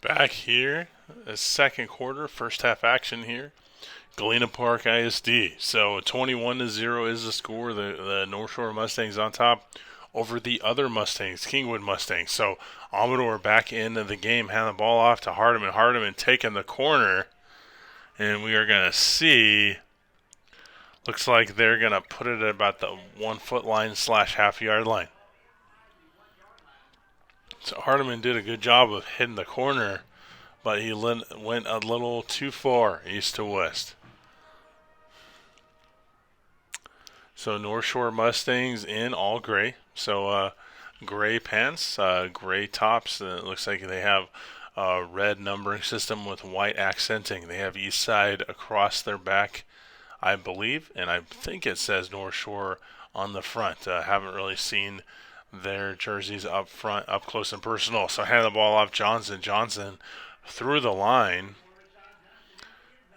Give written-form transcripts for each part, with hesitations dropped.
Back here, a second quarter, first half action here. Galena Park ISD. So 21-0 is the score. The North Shore Mustangs on top over the other Mustangs, Kingwood Mustangs. So Amador back into the game, handing the ball off to Hardeman. Hardeman taking the corner, and we are going to see. Looks like they're going to put it at about the 1 foot line / half yard line. So Hardeman did a good job of hitting the corner, but he went a little too far east to west. So North Shore Mustangs in all gray. So gray pants, gray tops. It looks like they have a red numbering system with white accenting. They have east side across their back, I believe, and I think it says North Shore on the front. Haven't really seen their jerseys up front, up close and personal. So hand the ball off Johnson. Johnson through the line,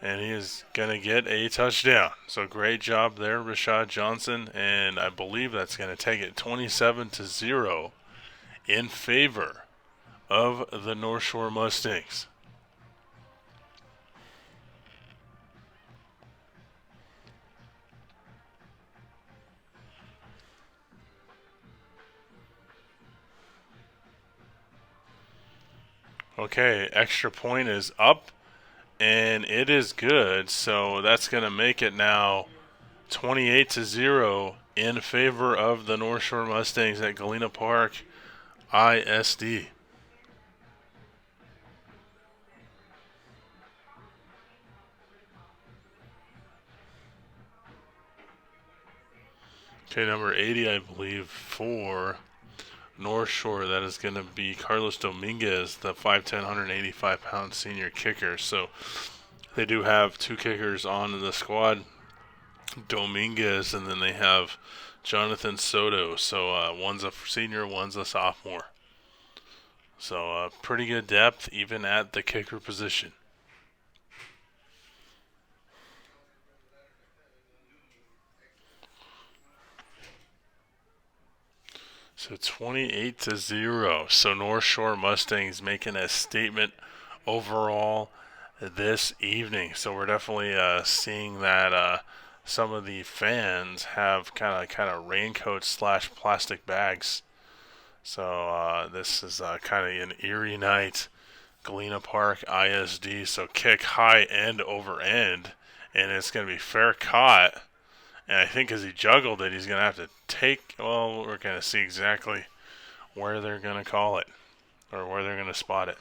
and he is going to get a touchdown. So great job there, Rashad Johnson, and I believe that's going to take it 27-0 in favor of the North Shore Mustangs. Okay, extra point is up, and it is good. So that's going to make it now 28-0 in favor of the North Shore Mustangs at Galena Park ISD. Okay, number 80, I believe, for North Shore. That is going to be Carlos Dominguez, the 5'10", 185-pound senior kicker. So they do have two kickers on the squad, Dominguez, and then they have Jonathan Soto. So one's a senior, one's a sophomore. So pretty good depth even at the kicker position. So 28-0. So North Shore Mustangs making a statement overall this evening. So we're definitely seeing that some of the fans have kind of raincoats / plastic bags. So this is kind of an eerie night. Galena Park ISD. So kick high end over end, and it's going to be fair caught. And I think as he juggled it, he's going to have to take. Well, we're going to see exactly where they're going to call it or where they're going to spot it.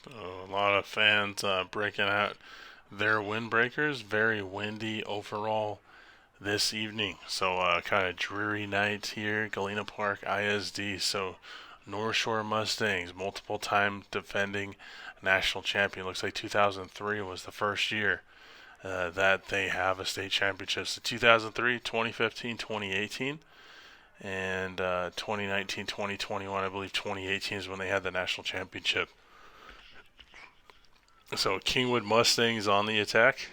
So a lot of fans breaking out their windbreakers. Very windy overall this evening. So kind of dreary night here, Galena Park ISD. So North Shore Mustangs, multiple time defending national champion. Looks like 2003 was the first year that they have a state championship. So 2003, 2015, 2018. And 2019, 2021, I believe 2018 is when they had the national championship. So Kingwood Mustangs on the attack.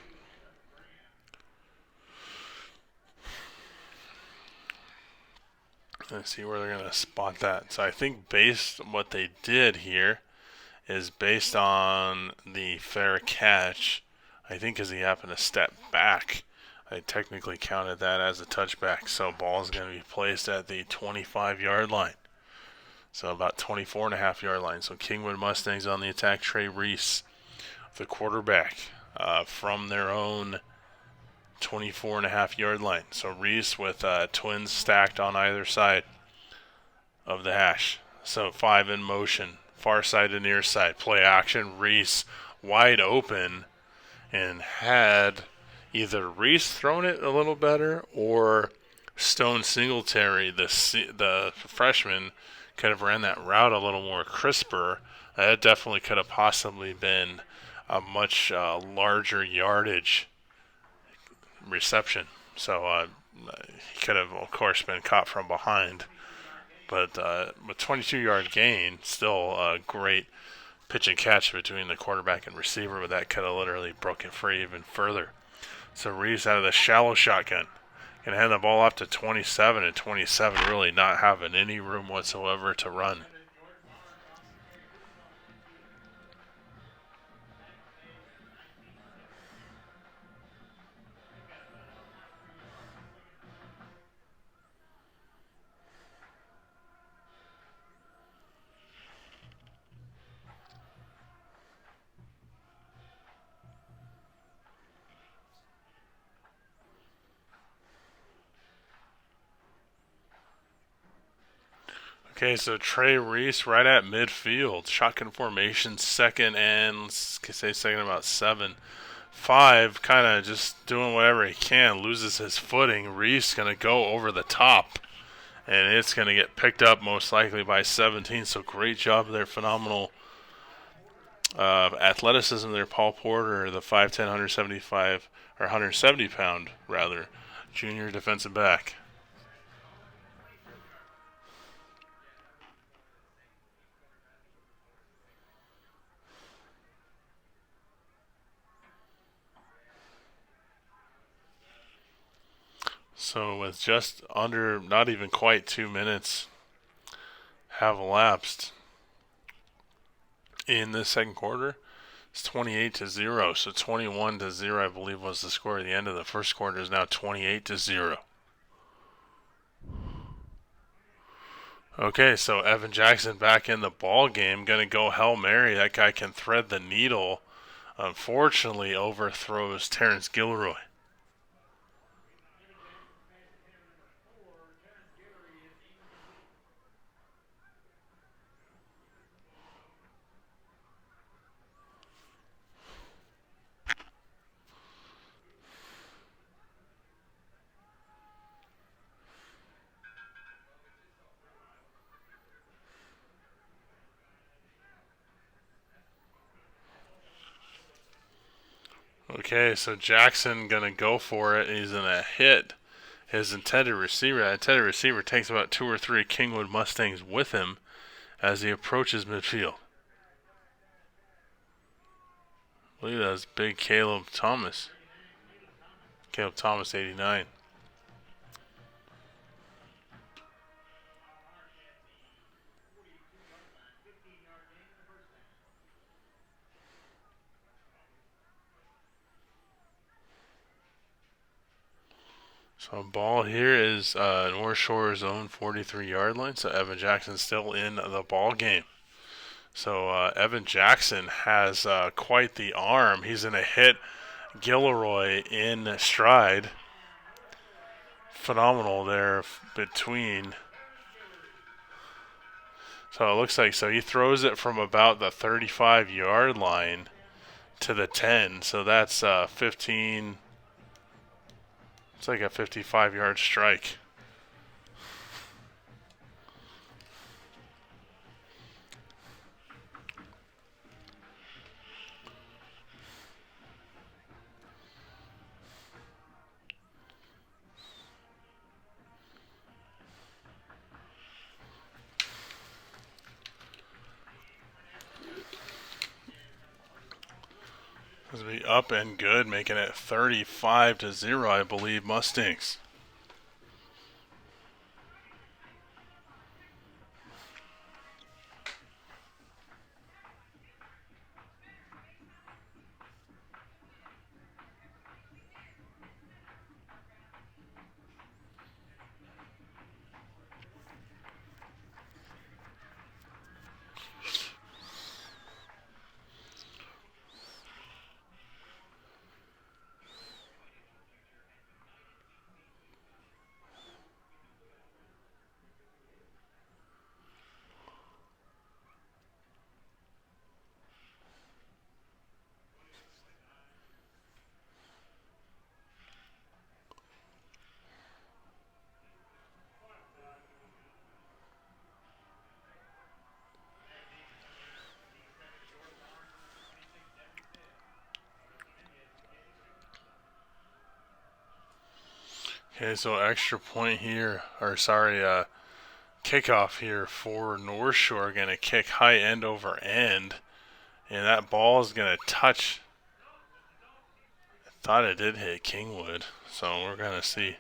Let's see where they're going to spot that. So I think based on what they did here is based on the fair catch. I think because he happened to step back, I technically counted that as a touchback. So ball is going to be placed at the 25-yard line. So about 24.5-yard line. So Kingwood Mustangs on the attack. Trey Reese, the quarterback, from their own 24.5-yard line. So Reese with twins stacked on either side of the hash. So 5 in motion, far side to near side. Play action. Reese wide open, and had either Reese thrown it a little better or Stone Singletary, the freshman, could have ran that route a little more crisper, that definitely could have possibly been a much larger yardage reception. So he could have, of course, been caught from behind. But with 22-yard gain, still a great pitch and catch between the quarterback and receiver, but that could have literally broken free even further. So Reese out of the shallow shotgun can hand the ball off to 27, and 27 really not having any room whatsoever to run. Okay, so Trey Reese right at midfield. Shotgun formation, second and, let's say second about 7-5, kind of just doing whatever he can, loses his footing. Reese going to go over the top, and it's going to get picked up most likely by 17, so great job there, phenomenal athleticism there. Paul Porter, the 5'10", 175, or 170 pound, rather, junior defensive back. So with just under, not even quite 2 minutes have elapsed in the second quarter, it's 28-0. So 21-0, I believe, was the score at the end of the first quarter. Is now 28-0. Okay, so Evan Jackson back in the ball game, gonna go Hail Mary. That guy can thread the needle. Unfortunately, overthrows Terrence Gilroy. Okay, so Jackson gonna go for it. He's gonna hit his intended receiver. That intended receiver takes about 2 or 3 Kingwood Mustangs with him as he approaches midfield. I believe that was big Caleb Thomas. Caleb Thomas, 89. So ball here is North Shore's own 43-yard line. So Evan Jackson still in the ball game. So Evan Jackson has quite the arm. He's going to hit Gilroy in stride. Phenomenal there between. So it looks like, so he throws it from about the 35-yard line to the 10. So that's 15. It's like a 55-yard strike. This will be up and good, making it 35-0, I believe, Mustangs. Okay, so extra point here, or sorry, kickoff here for North Shore. Going to kick high end over end, and that ball is going to touch. I thought it did hit Kingwood, so we're going to see.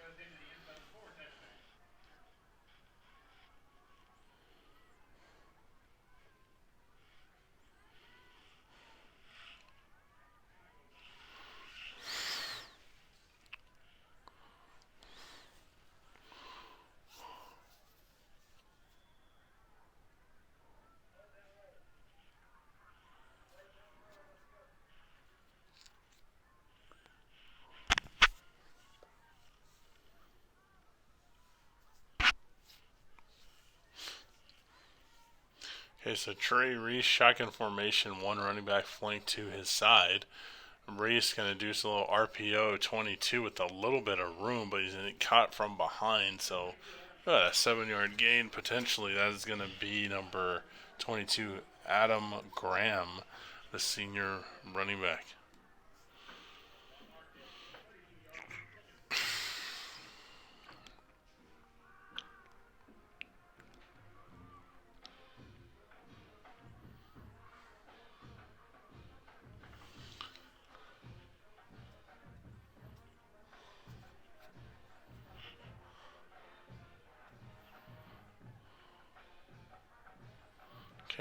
Okay, so Trey Reese, shotgun formation, one running back flank to his side. Reese going to do some little RPO 22 with a little bit of room, but he's going to get caught from behind. So, a 7-yard gain potentially. That is going to be number 22, Adam Graham, the senior running back.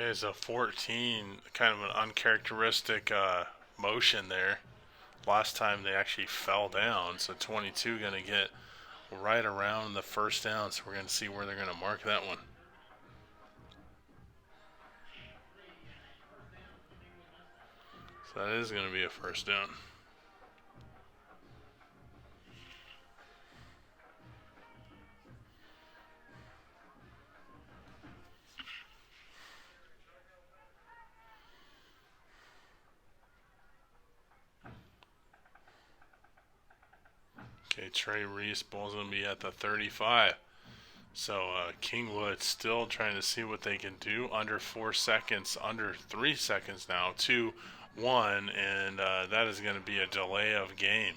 Okay, so 14, kind of an uncharacteristic motion there. Last time they actually fell down, so 22 going to get right around the first down, so we're going to see where they're going to mark that one. So that is going to be a first down. Okay, Trey Reese, ball's going to be at the 35. So Kingwood still trying to see what they can do. Under 4 seconds, under 3 seconds now, 2-1, and that is going to be a delay of game.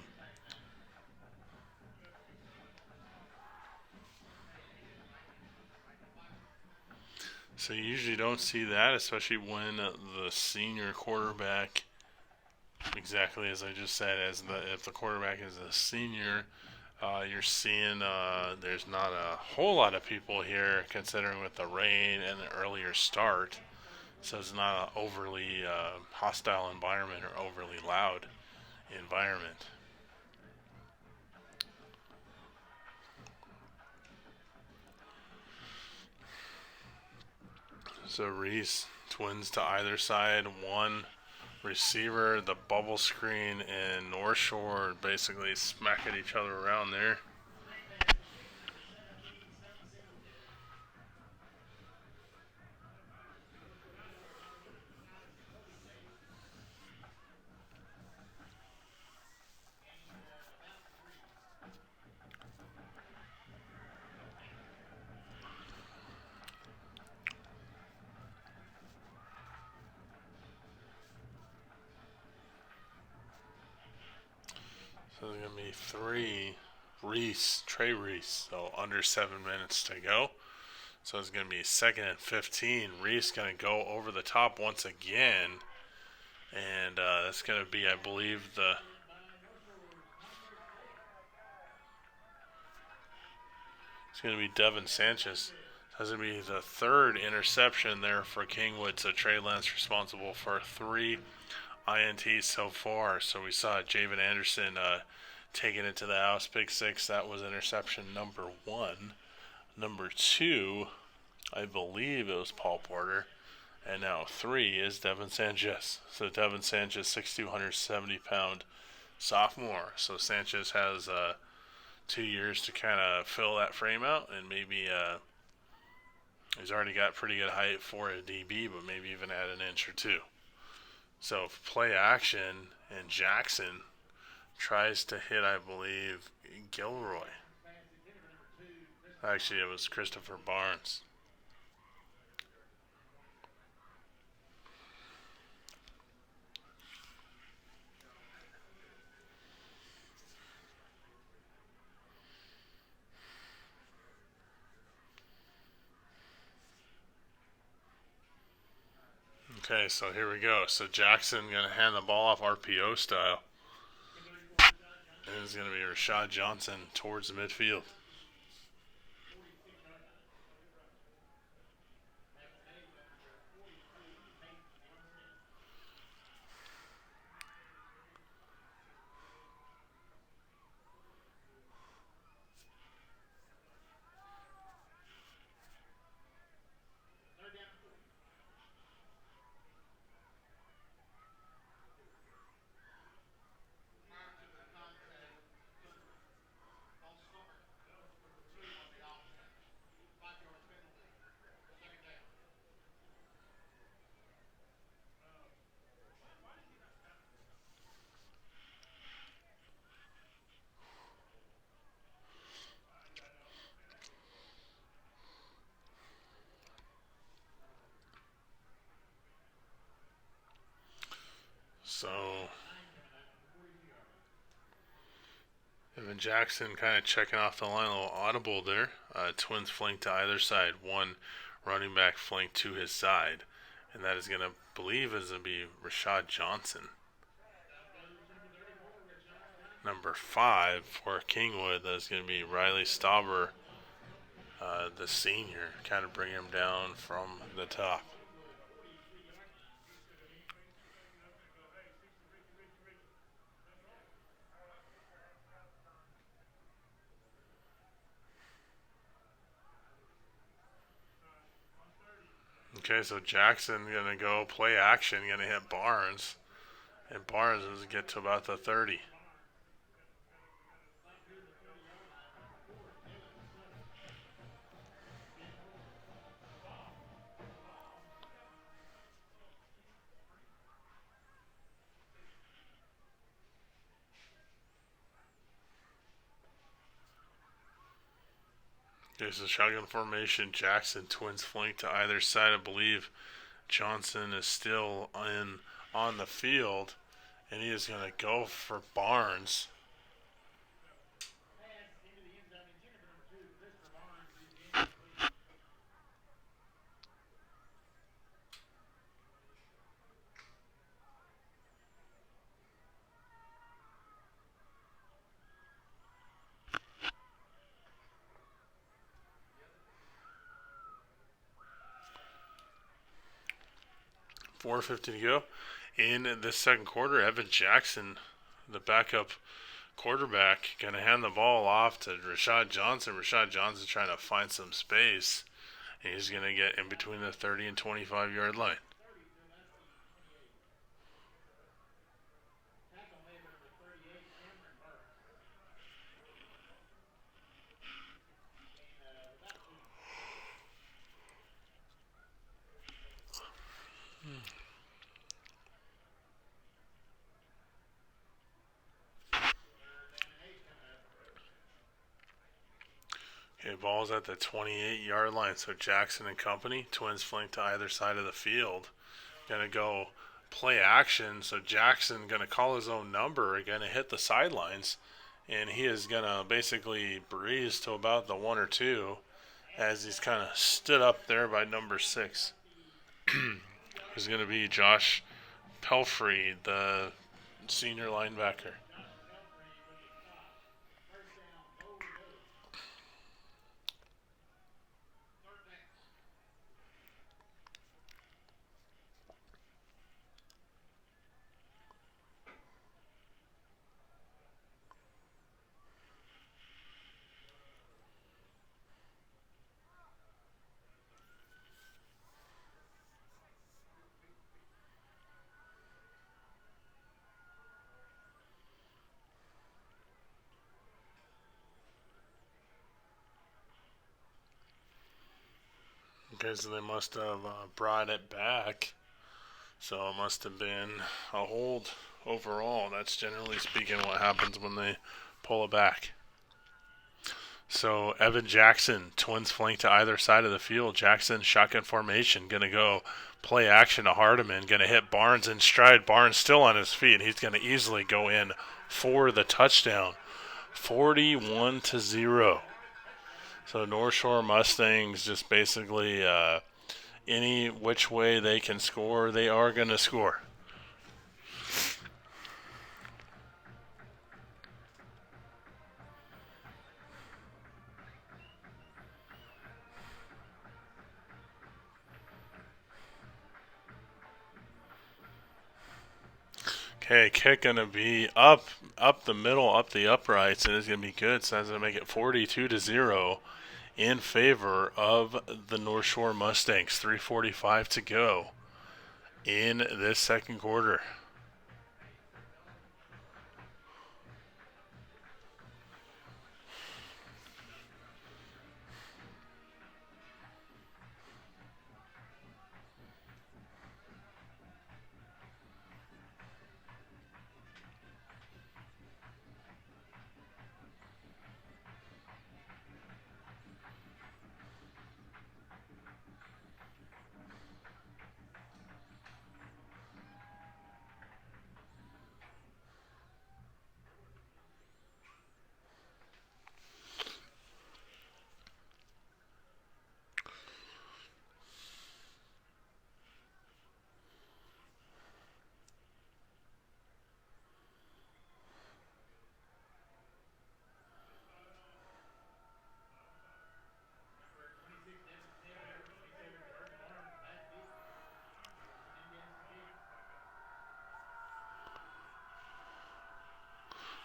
So you usually don't see that, especially when the senior quarterback, exactly as I just said, if the quarterback is a senior, you're seeing there's not a whole lot of people here, considering with the rain and the earlier start. So it's not an overly hostile environment or overly loud environment. So Reese, twins to either side, one receiver, the bubble screen, and North Shore basically smacking each other around there. So there's going to be 3 Trey Reese, so under 7 minutes to go. So it's going to be 2nd and 15. Reese going to go over the top once again. And that's going to be, I believe, it's going to be Devin Sanchez. That's going to be the 3rd interception there for Kingwood. So Trey Lance responsible for 3 INTs so far. So we saw Javen Anderson taking it to the house, pick 6. That was interception number 1. Number 2, I believe it was Paul Porter. And now 3 is Devin Sanchez. So Devin Sanchez, 6,270-pound sophomore. So Sanchez has 2 years to kind of fill that frame out, and maybe he's already got pretty good height for a DB, but maybe even add an inch or 2. So play action, and Jackson tries to hit, I believe, Gilroy. Actually, it was Christopher Barnes. Okay, so here we go. So Jackson going to hand the ball off RPO style. And it's going to be Rashad Johnson towards the midfield. So Evan Jackson kind of checking off the line, a little audible there. Twins flank to either side. One running back flank to his side. And that is going to, believe, is going to be Rashad Johnson. Number 5 for Kingwood, that's going to be Riley Stauber, the senior. Kind of bring him down from the top. Okay, so Jackson going to go play action, going to hit Barnes. And Barnes is get to about the 30. There's a shotgun formation. Jackson twins flank to either side. I believe Johnson is still on the field, and he is going to go for Barnes. .450 to go. In this second quarter, Evan Jackson, the backup quarterback, going to hand the ball off to Rashad Johnson. Rashad Johnson trying to find some space. And he's going to get in between the 30 and 25-yard line. Okay, ball's at the 28-yard line. So Jackson and company, twins flank to either side of the field. Gonna go play action. So Jackson gonna call his own number, gonna hit the sidelines, and he is gonna basically breeze to about the 1 or 2 as he's kind of stood up there by number 6. Who's gonna be Josh Pelfrey, the senior linebacker. Okay, so they must have brought it back. So it must have been a hold overall. That's generally speaking what happens when they pull it back. So Evan Jackson, twins flank to either side of the field. Jackson shotgun formation, gonna go play action to Hardiman, gonna hit Barnes in stride. Barnes still on his feet. He's gonna easily go in for the touchdown. 41-0. So North Shore Mustangs just basically any which way they can score, they are going to score. Okay, kick going to be up the middle, up the uprights, and it's going to be good. So that's going to make it 42-0 in favor of the North Shore Mustangs. 3:45 to go in this second quarter.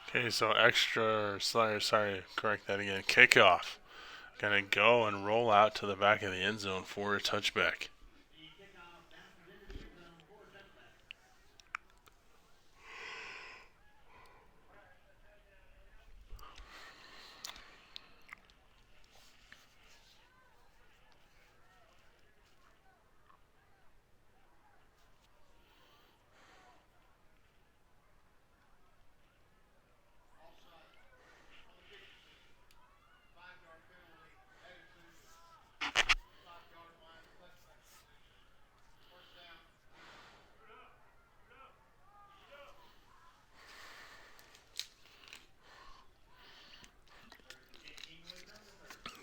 Okay, so sorry, correct that again. Kickoff. Gonna go and roll out to the back of the end zone for a touchback.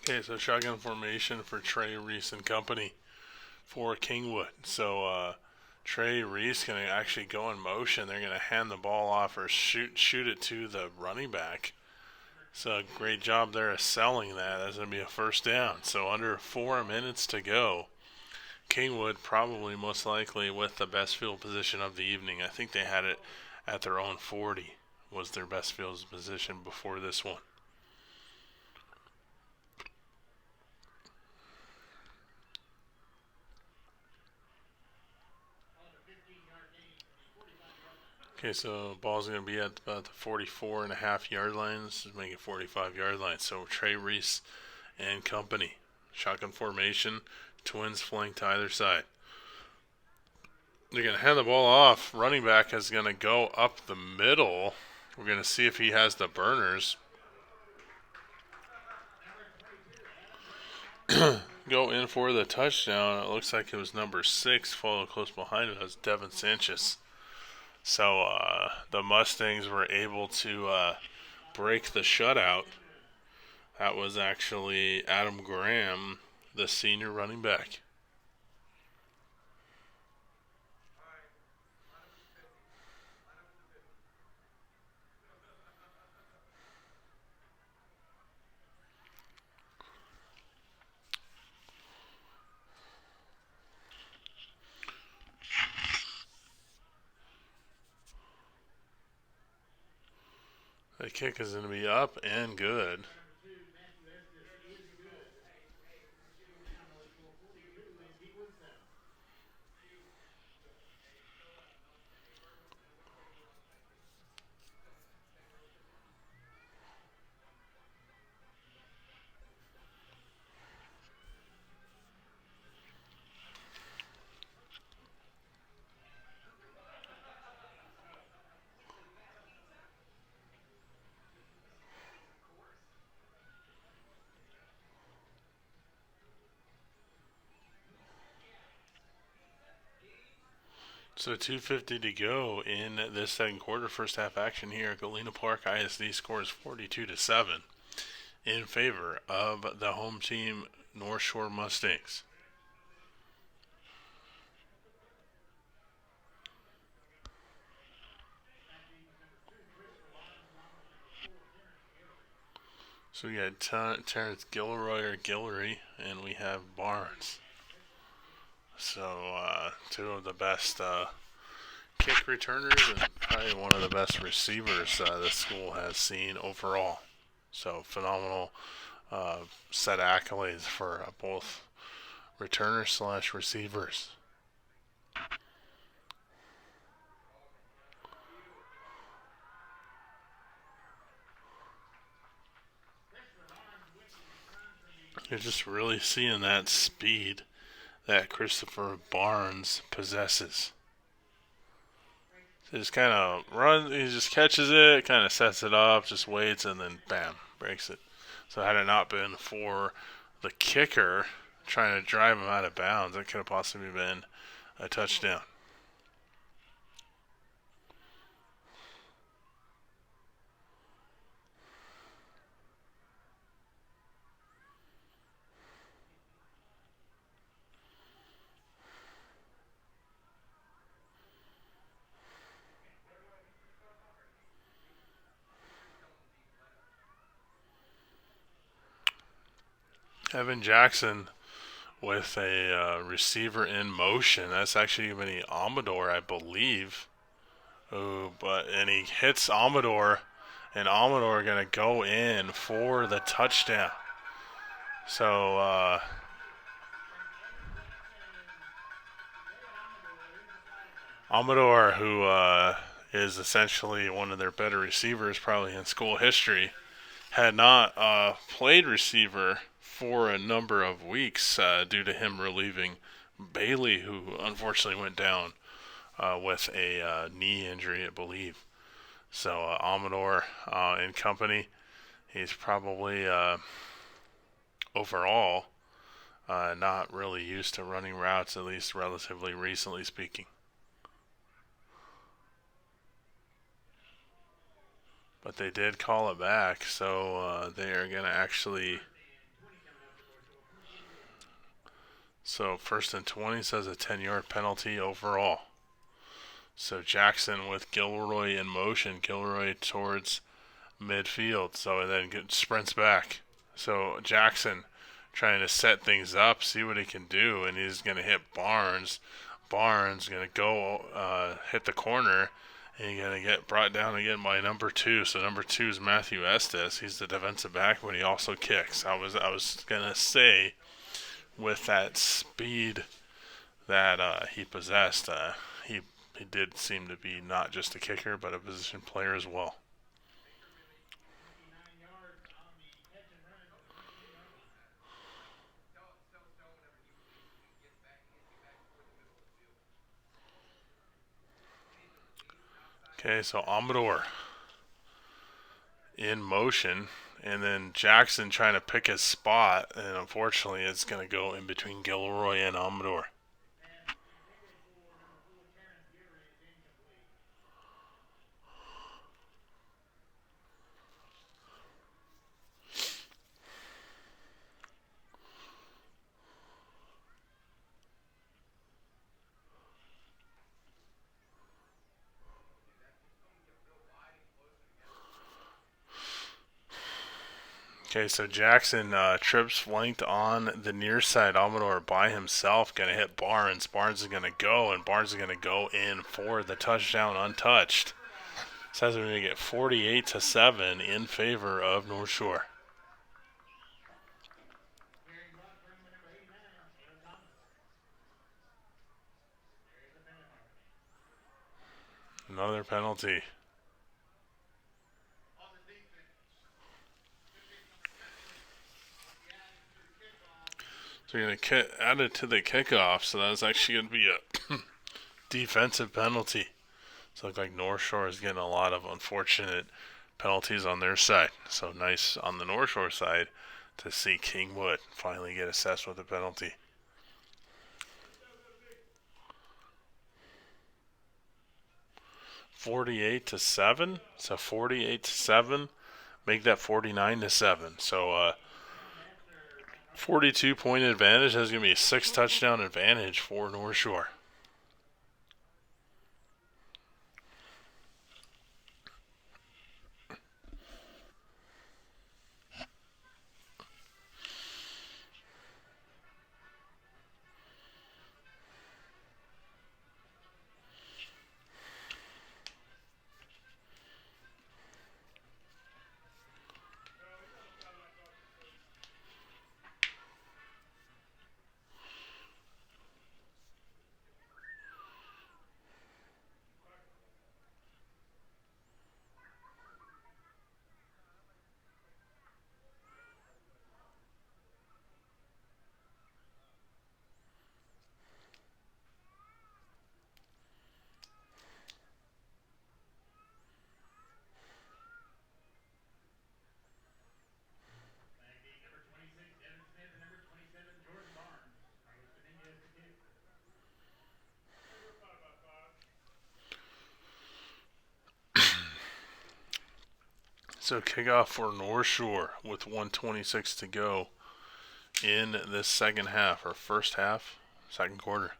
Okay, so shotgun formation for Trey Reese and company for Kingwood. So Trey Reese going to actually go in motion. They're going to hand the ball off or shoot it to the running back. So great job there of selling that. That's going to be a first down. So under 4 minutes to go. Kingwood probably most likely with the best field position of the evening. I think they had it at their own 40 was their best field position before this one. Okay, so ball's going to be at about the 44.5 yard line. This is making 45 yard line. So Trey Reese and company. Shotgun formation. Twins flank to either side. They're going to hand the ball off. Running back is going to go up the middle. We're going to see if he has the burners. Go in for the touchdown. It looks like it was number 6. Followed close behind it as Devin Sanchez. So the Mustangs were able to break the shutout. That was actually Adam Graham, the senior running back. The kick is going to be up and good. So 2:50 to go in this second quarter. First half action here at Galena Park. ISD scores 42-7 in favor of the home team North Shore Mustangs. So we got Terrence Gilroy or Guillory, and we have Barnes. So two of the best kick returners and probably one of the best receivers the school has seen overall. So phenomenal set of accolades for both returners slash receivers. You're just really seeing that speed that Christopher Barnes possesses. He just kind of runs, he just catches it, kind of sets it up, just waits, and then bam, breaks it. So had it not been for the kicker trying to drive him out of bounds, it could have possibly been a touchdown. Evan Jackson with a receiver in motion. That's actually going to be Amador, I believe. Oh, and he hits Amador, and Amador going to go in for the touchdown. So Amador, who is essentially one of their better receivers probably in school history, had not played receiver for a number of weeks due to him relieving Bailey, who unfortunately went down with a knee injury, I believe. So Amador in company, he's probably overall not really used to running routes, at least relatively recently speaking. But they did call it back, so they are going to actually. So 1st and 20 says a 10-yard penalty overall. So Jackson with Gilroy in motion, Gilroy towards midfield. So then sprints back. So Jackson trying to set things up, see what he can do, and he's going to hit Barnes. Barnes going to go hit the corner, and he's going to get brought down again by number 2. So number 2 is Matthew Estes. He's the defensive back, but he also kicks. I was going to say, with that speed that he possessed, he did seem to be not just a kicker, but a position player as well. Okay, so Amador in motion, and then Jackson trying to pick his spot, and unfortunately it's going to go in between Gilroy and Amador. Okay, so Jackson trips flanked on the near side. Amador by himself going to hit Barnes. Barnes is going to go, and Barnes is going to go in for the touchdown untouched. Says we're going to get 48-7 in favor of North Shore. Another penalty. So you're going to add it to the kickoff, so that's actually going to be a defensive penalty. So it looks like North Shore is getting a lot of unfortunate penalties on their side. So nice on the North Shore side to see Kingwood finally get assessed with a penalty. $48-7. So 48-7. Make that 49-7. So 42-point advantage. That's going to be a 6-touchdown advantage for North Shore. So kickoff for North Shore with 126 to go in this second half, or first half, second quarter.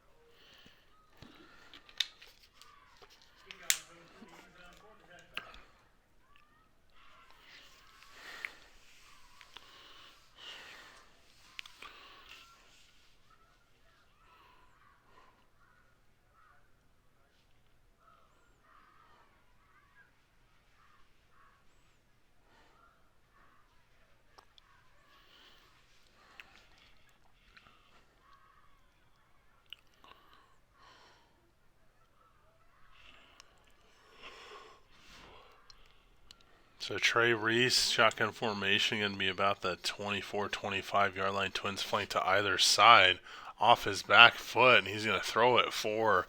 So Trey Reese, shotgun formation, going to be about the 24, 25 yard line. Twins flank to either side off his back foot, and he's going to throw it for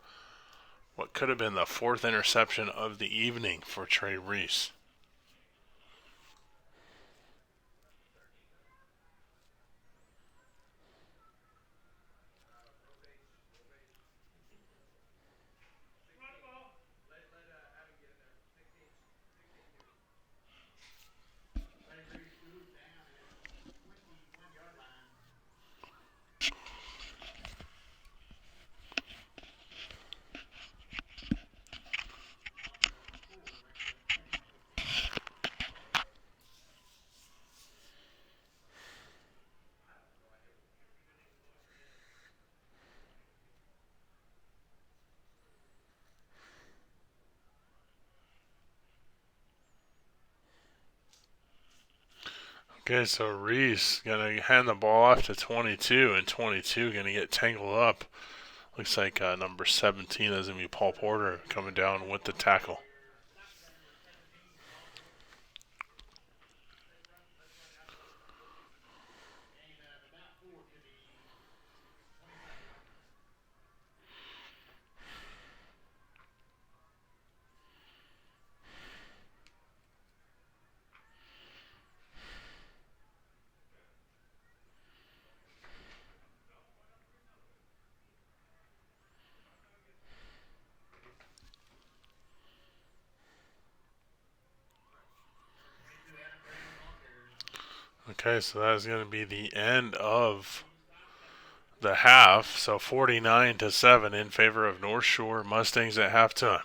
what could have been the fourth interception of the evening for Trey Reese. Okay, so Reese going to hand the ball off to 22, and 22 going to get tangled up. Looks like number 17 is going to be Paul Porter coming down with the tackle. Okay, so that is going to be the end of the half. So 49-7 in favor of North Shore Mustangs at halftime.